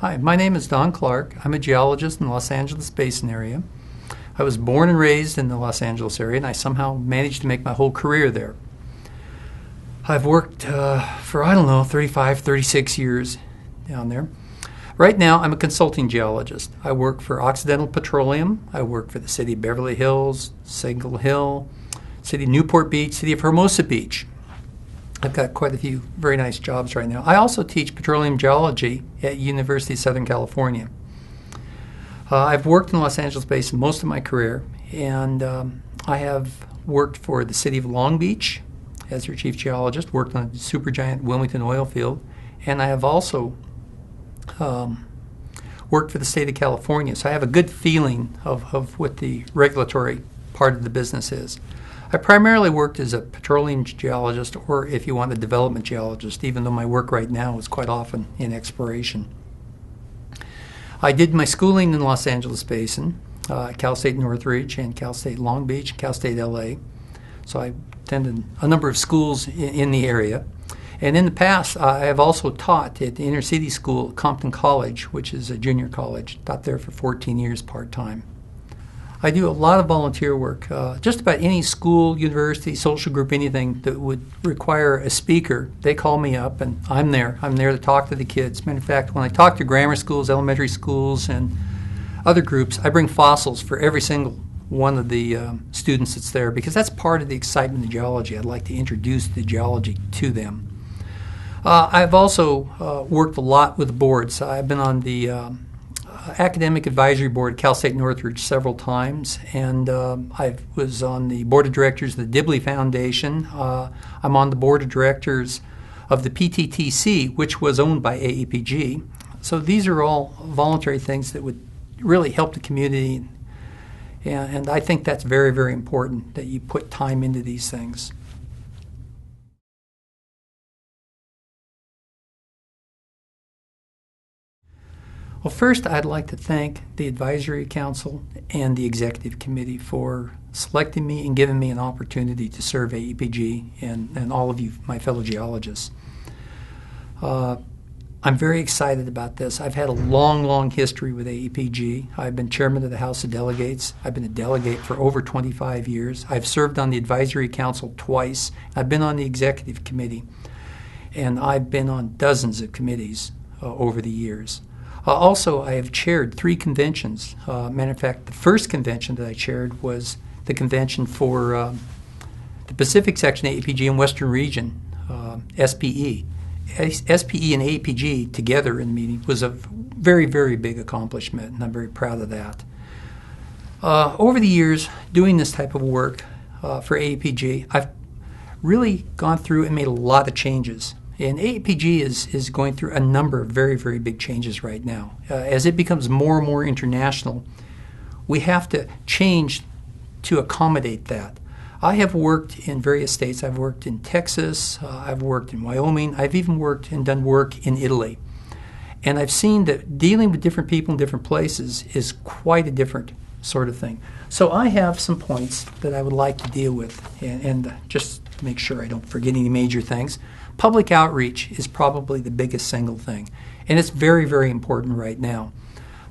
Hi, my name is Don Clarke. I'm a geologist in the Los Angeles basin area. I was born and raised in the Los Angeles area, and I somehow managed to make my whole career there. I've worked for, 35, 36 years down there. Right now, I'm a consulting geologist. I work for Occidental Petroleum. I work for the City of Beverly Hills, Signal Hill, City of Newport Beach, City of Hermosa Beach. I've got quite a few very nice jobs right now. I also teach petroleum geology at University of Southern California. I've worked in the Los Angeles basin most of my career, and I have worked for the City of Long Beach as their chief geologist, worked on the supergiant Wilmington oil field, and I have also worked for the state of California, so I have a good feeling of what the regulatory part of the business is. I primarily worked as a petroleum geologist, or if you want, a development geologist, even though my work right now is quite often in exploration. I did my schooling in the Los Angeles basin, Cal State Northridge and Cal State Long Beach, Cal State LA. So I attended a number of schools in the area. And in the past, I have also taught at the inner city school, Compton College, which is a junior college. Taught there for 14 years part-time. I do a lot of volunteer work. Just about any school, university, social group, anything that would require a speaker, they call me up and I'm there. I'm there to talk to the kids. Matter of fact, when I talk to grammar schools, elementary schools, and other groups, I bring fossils for every single one of the students that's there, because that's part of the excitement of geology. I'd like to introduce the geology to them. I've also worked a lot with boards. I've been on the Academic Advisory Board at Cal State Northridge several times, and I was on the Board of Directors of the Dibley Foundation. I'm on the Board of Directors of the PTTC, which was owned by AAPG. So these are all voluntary things that would really help the community, and I think that's very, very important, that you put time into these things. Well, first, I'd like to thank the Advisory Council and the Executive Committee for selecting me and giving me an opportunity to serve AAPG and all of you, my fellow geologists. I'm very excited about this. I've had a long, long history with AAPG. I've been chairman of the House of Delegates. I've been a delegate for over 25 years. I've served on the Advisory Council twice. I've been on the Executive Committee, and I've been on dozens of committees over the years. Also, I have chaired 3 conventions. Matter of fact, the first convention that I chaired was the convention for the Pacific Section AAPG and Western Region, SPE. SPE and AAPG together in the meeting was a very, very big accomplishment, and I'm very proud of that. Over the years, doing this type of work for AAPG, I've really gone through and made a lot of changes. And AAPG is going through a number of very, very big changes right now. As it becomes more and more international, we have to change to accommodate that. I have worked in various states. I've worked in Texas, I've worked in Wyoming, I've even worked and done work in Italy. And I've seen that dealing with different people in different places is quite a different sort of thing. So I have some points that I would like to deal with, and just to make sure I don't forget any major things. Public outreach is probably the biggest single thing, and it's very, very important right now.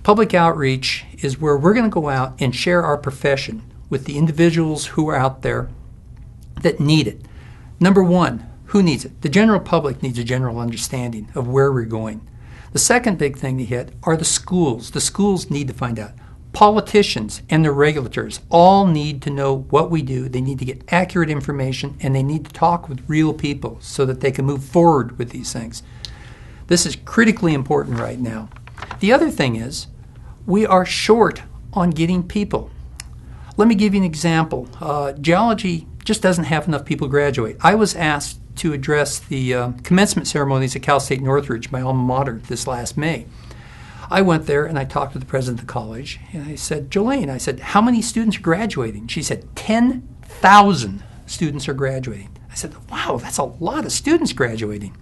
Public outreach is where we're going to go out and share our profession with the individuals who are out there that need it. Number one, who needs it? The general public needs a general understanding of where we're going. The second big thing to hit are the schools. The schools need to find out. Politicians and the regulators all need to know what we do. They need to get accurate information, and they need to talk with real people so that they can move forward with these things. This is critically important right now. The other thing is, we are short on getting people. Let me give you an example. Geology just doesn't have enough people graduate. I was asked to address the commencement ceremonies at Cal State Northridge, my alma mater, this last May. I went there and I talked to the president of the college, and I said, Jolene, I said, how many students are graduating? She said, 10,000 students are graduating. I said, wow, that's a lot of students graduating.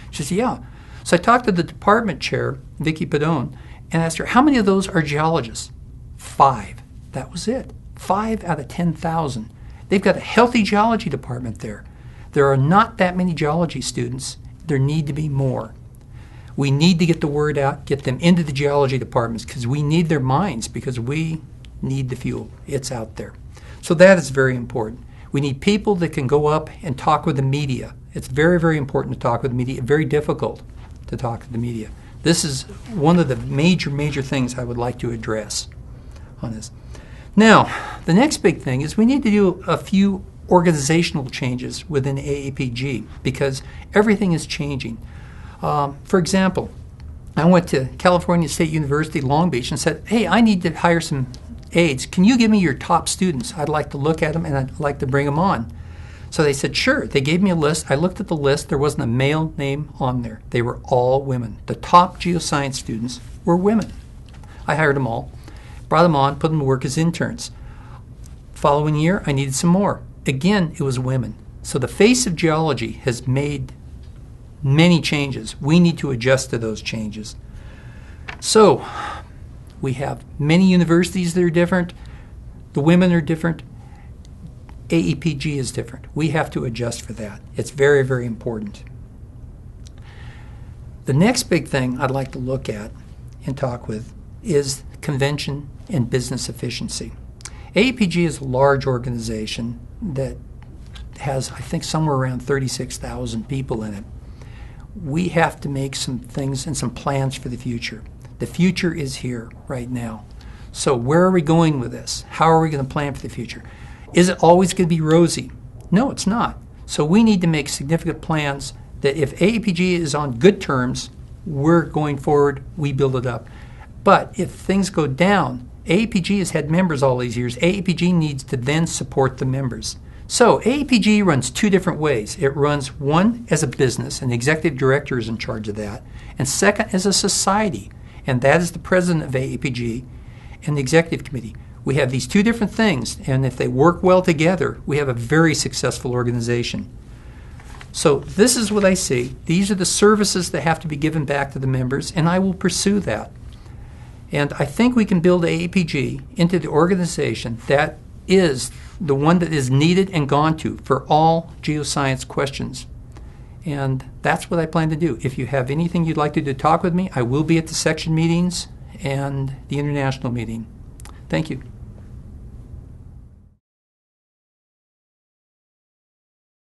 She said, yeah. So I talked to the department chair, Vicki Padone, and asked her, how many of those are geologists? 5. That was it. 5 out of 10,000. They've got a healthy geology department there. There are not that many geology students. There need to be more. We need to get the word out, get them into the geology departments, because we need their minds, because we need the fuel. It's out there. So that is very important. We need people that can go up and talk with the media. It's very, very important to talk with the media. Very difficult to talk to the media. This is one of the major, major things I would like to address on this. Now, the next big thing is we need to do a few organizational changes within AAPG, because everything is changing. For example, I went to California State University, Long Beach, and said, hey, I need to hire some aides. Can you give me your top students? I'd like to look at them, and I'd like to bring them on. So they said, sure. They gave me a list. I looked at the list. There wasn't a male name on there. They were all women. The top geoscience students were women. I hired them all, brought them on, put them to work as interns. Following year, I needed some more. Again, it was women. So the face of geology has made many changes. We need to adjust to those changes. So we have many universities that are different. The women are different. AAPG is different. We have to adjust for that. It's very, very important. The next big thing I'd like to look at and talk with is convention and business efficiency. AAPG is a large organization that has, I think, somewhere around 36,000 people in it. We have to make some things and some plans for the future. The future is here right now. So where are we going with this? How are we going to plan for the future? Is it always going to be rosy? No, it's not. So we need to make significant plans that if AAPG is on good terms, we're going forward, we build it up. But if things go down, AAPG has had members all these years. AAPG needs to then support the members. So AAPG runs two different ways. It runs one as a business, and the executive director is in charge of that, and second as a society, and that is the president of AAPG and the executive committee. We have these two different things, and if they work well together, we have a very successful organization. So this is what I see. These are the services that have to be given back to the members, and I will pursue that. And I think we can build AAPG into the organization that is the one that is needed and gone to for all geoscience questions. And that's what I plan to do. If you have anything you'd like to do to talk with me, I will be at the section meetings and the international meeting. Thank you.